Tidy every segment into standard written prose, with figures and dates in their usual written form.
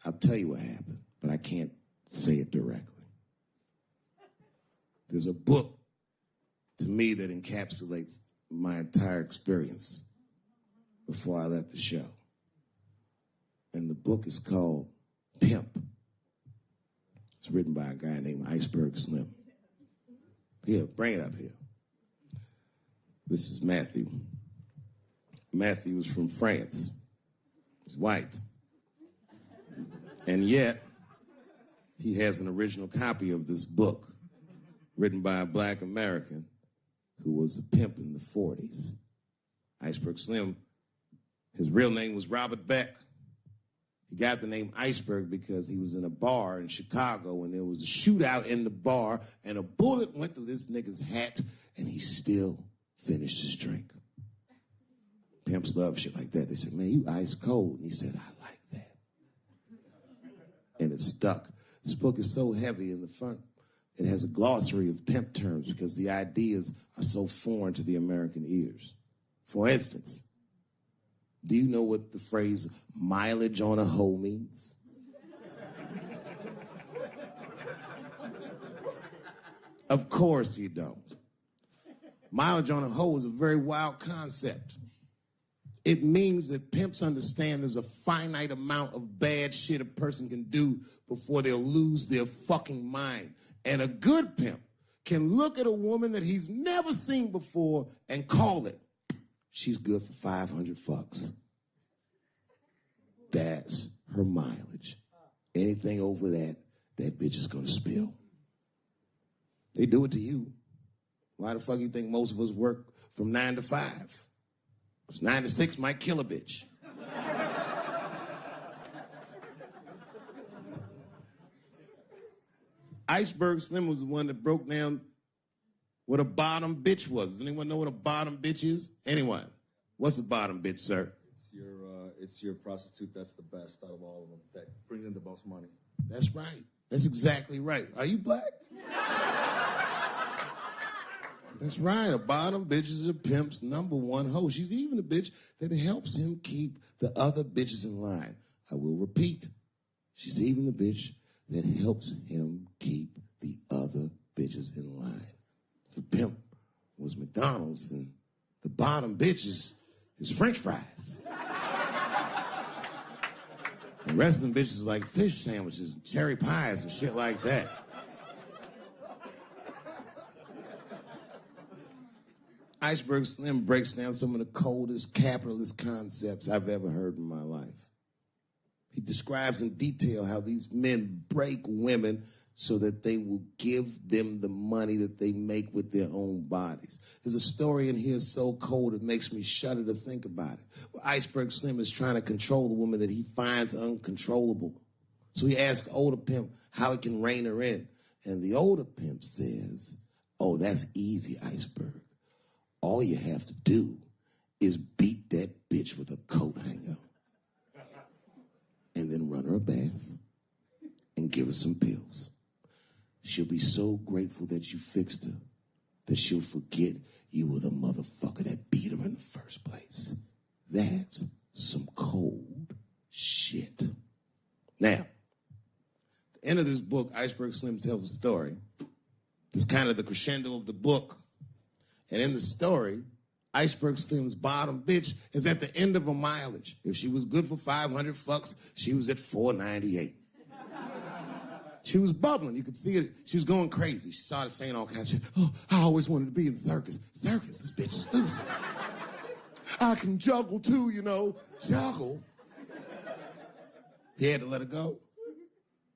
I'll tell you what happened, but I can't say it directly. There's a book to me that encapsulates my entire experience before I left the show. And the book is called Pimp. It's written by a guy named Iceberg Slim. Here, bring it up here. This is Matthew. Matthew is from France. He's white. And yet, he has an original copy of this book written by a black American who was a pimp in the 40s. Iceberg Slim, his real name was Robert Beck. He got the name Iceberg because he was in a bar in Chicago and there was a shootout in the bar and a bullet went through this nigga's hat and he still finished his drink. Pimps love shit like that. They said, man, you ice cold. And he said, I like that. And it stuck. This book is so heavy in the front. It has a glossary of pimp terms because the ideas are so foreign to the American ears. For instance, do you know what the phrase mileage on a hoe means? Of course you don't. Mileage on a hoe is a very wild concept. It means that pimps understand there's a finite amount of bad shit a person can do before they'll lose their fucking mind. And a good pimp can look at a woman that he's never seen before and call it, she's good for 500 fucks. That's her mileage. Anything over that, that bitch is gonna spill. They do it to you. Why the fuck you think most of us work from 9 to 5? Because 9 to 6 might kill a bitch. Iceberg Slim was the one that broke down what a bottom bitch was. Does anyone know what a bottom bitch is? Anyone? What's a bottom bitch, sir? It's your prostitute that's the best out of all of them, that brings in the most money. That's right. That's exactly right. Are you black? That's right. A bottom bitch is a pimp's number one hoe. She's even a bitch that helps him keep the other bitches in line. I will repeat. She's even the bitch that helps him keep the other bitches in line. If the pimp was McDonald's, then the bottom bitch is French fries. The rest of them bitches is like fish sandwiches and cherry pies and shit like that. Iceberg Slim breaks down some of the coldest capitalist concepts I've ever heard in my life. He describes in detail how these men break women so that they will give them the money that they make with their own bodies. There's a story in here so cold it makes me shudder to think about it. Well, Iceberg Slim is trying to control the woman that he finds uncontrollable. So he asks older pimp how he can rein her in. And the older pimp says, oh, that's easy, Iceberg. All you have to do is beat that bitch with a coat hanger and then run her a bath and give her some pills. She'll be so grateful that you fixed her that she'll forget you were the motherfucker that beat her in the first place. That's some cold shit. Now, at the end of this book, Iceberg Slim tells a story. It's kind of the crescendo of the book. And in the story, Iceberg Slim's bottom bitch is at the end of her mileage. If she was good for 500 fucks, she was at 498. She was bubbling. You could see it. She was going crazy. She started saying all kinds of shit. Oh, I always wanted to be in circus. Circus, this bitch is loose. I can juggle too, you know. Juggle. He had to let her go.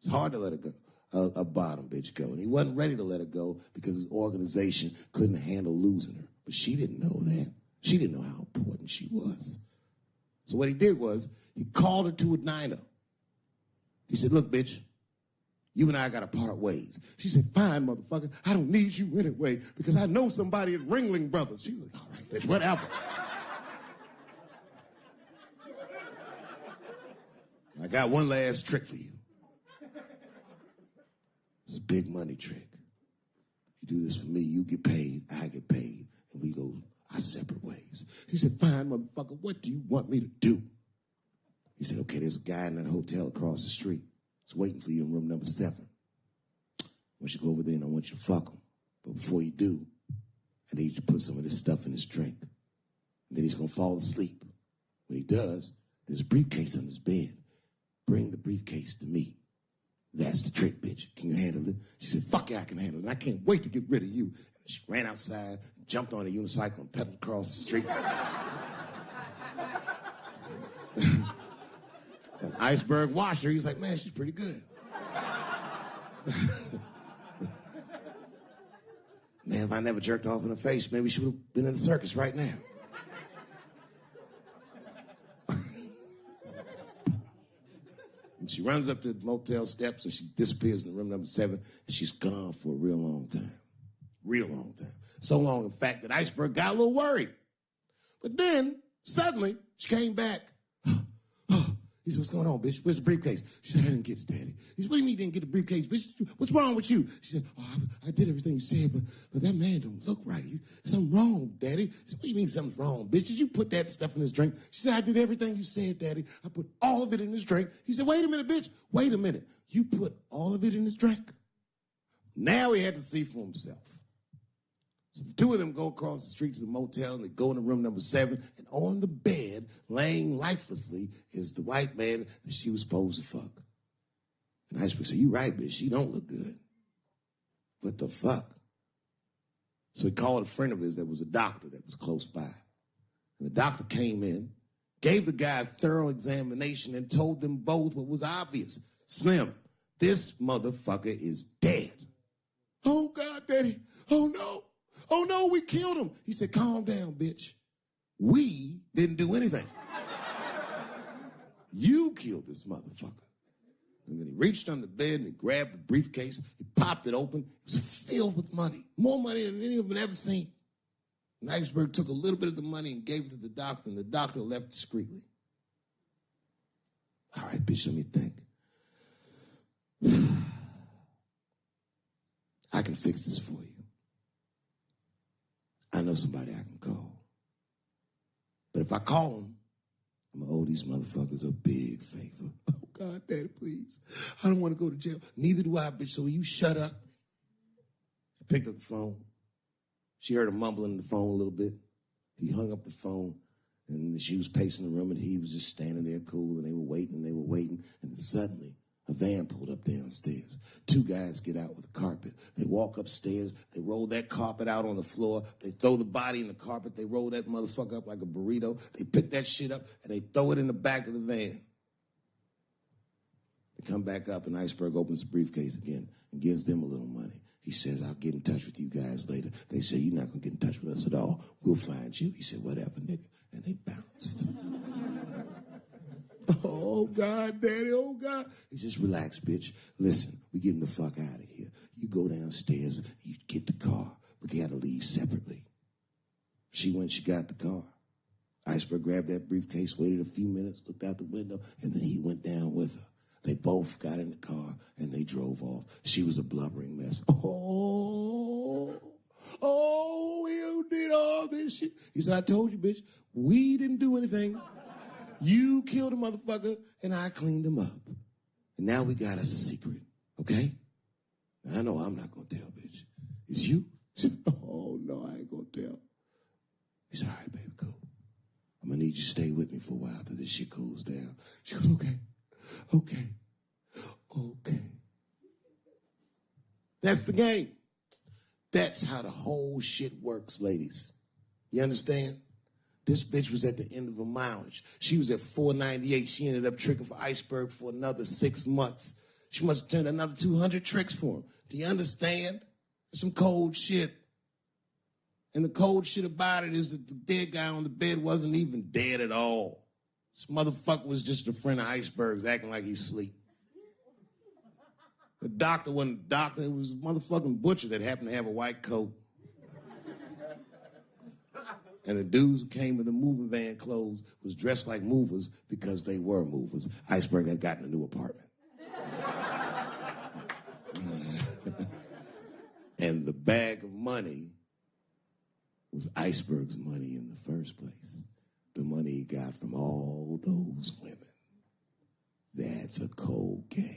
It's hard to let her go. A bottom bitch go. And he wasn't ready to let her go because his organization couldn't handle losing her. But she didn't know that. She didn't know how important she was. So what he did was he called her to a diner. He said, look, bitch, you and I got to part ways. She said, fine, motherfucker. I don't need you anyway because I know somebody at Ringling Brothers. She's like, all right, bitch, whatever. I got one last trick for you. It's a big money trick. You do this for me, you get paid, I get paid, and we go our separate ways. She said, fine, motherfucker, what do you want me to do? He said, okay, there's a guy in that hotel across the street. He's waiting for you in room number 7. I want you to go over there and I want you to fuck him. But before you do, I need you to put some of this stuff in his drink. And then he's going to fall asleep. When he does, there's a briefcase on his bed. Bring the briefcase to me. That's the trick, bitch. Can you handle it? She said, fuck yeah, I can handle it. And I can't wait to get rid of you. And she ran outside, jumped on a unicycle, and pedaled across the street. And Iceberg watched her. He was like, man, she's pretty good. Man, if I never jerked off in her face, maybe she would have been in the circus right now. And she runs up to the motel steps and she disappears in room number 7, and she's gone for a real long time. Real long time. So long, in fact, that Iceberg got a little worried. But then, suddenly, she came back. He said, what's going on, bitch? Where's the briefcase? She said, I didn't get it, Daddy. He said, what do you mean you didn't get the briefcase, bitch? What's wrong with you? She said, oh, I did everything you said, but that man don't look right. Something wrong, Daddy. He said, what do you mean something's wrong, bitch? Did you put that stuff in his drink? She said, I did everything you said, Daddy. I put all of it in his drink. He said, wait a minute, bitch. Wait a minute. You put all of it in his drink? Now he had to see for himself. So the two of them go across the street to the motel, and they go into room number 7, and on the bed, laying lifelessly, is the white man that she was supposed to fuck. And Iceberg said, you right, bitch, she don't look good. What the fuck? So he called a friend of his that was a doctor that was close by. And the doctor came in, gave the guy a thorough examination, and told them both what was obvious. Slim, this motherfucker is dead. Oh, God, Daddy. Oh, no. Oh, no, we killed him. He said, calm down, bitch. We didn't do anything. You killed this motherfucker. And then he reached under the bed and he grabbed the briefcase. He popped it open. It was filled with money. More money than any of them had ever seen. And Iceberg took a little bit of the money and gave it to the doctor, and the doctor left discreetly. All right, bitch, let me think. I can fix this for you. I know somebody I can call. But if I call them, I'm going to owe these motherfuckers a big favor. Oh, God, Daddy, please. I don't want to go to jail. Neither do I, bitch, so will you shut up? She picked up the phone. She heard him mumbling in the phone a little bit. He hung up the phone, and she was pacing the room, and he was just standing there cool, and they were waiting, and then suddenly, a van pulled up downstairs. 2 guys get out with a carpet. They walk upstairs. They roll that carpet out on the floor. They throw the body in the carpet. They roll that motherfucker up like a burrito. They pick that shit up, and they throw it in the back of the van. They come back up, and Iceberg opens the briefcase again and gives them a little money. He says, I'll get in touch with you guys later. They say, you're not going to get in touch with us at all. We'll find you. He said, whatever, nigga. And they bounced. Oh, God, Daddy, oh, God. He says, relax, bitch. Listen, we getting the fuck out of here. You go downstairs, you get the car. We got to leave separately. She went, she got the car. Iceberg grabbed that briefcase, waited a few minutes, looked out the window, and then he went down with her. They both got in the car, and they drove off. She was a blubbering mess. Oh, you did all this shit. He said, I told you, bitch, we didn't do anything. You killed a motherfucker, and I cleaned him up. And now we got us a secret, okay? Now, I know I'm not going to tell, bitch. It's you? Oh, no, I ain't going to tell. He said, all right, baby, cool. I'm going to need you to stay with me for a while till this shit cools down. She goes, okay. That's the game. That's how the whole shit works, ladies. You understand? This bitch was at the end of her mileage. She was at 498. She ended up tricking for Iceberg for another 6 months. She must have turned another 200 tricks for him. Do you understand? That's some cold shit. And the cold shit about it is that the dead guy on the bed wasn't even dead at all. This motherfucker was just a friend of Iceberg's acting like he's asleep. The doctor wasn't a doctor. It was a motherfucking butcher that happened to have a white coat. And the dudes who came in the moving van clothes was dressed like movers because they were movers. Iceberg had gotten a new apartment. And the bag of money was Iceberg's money in the first place. The money he got from all those women. That's a cold case.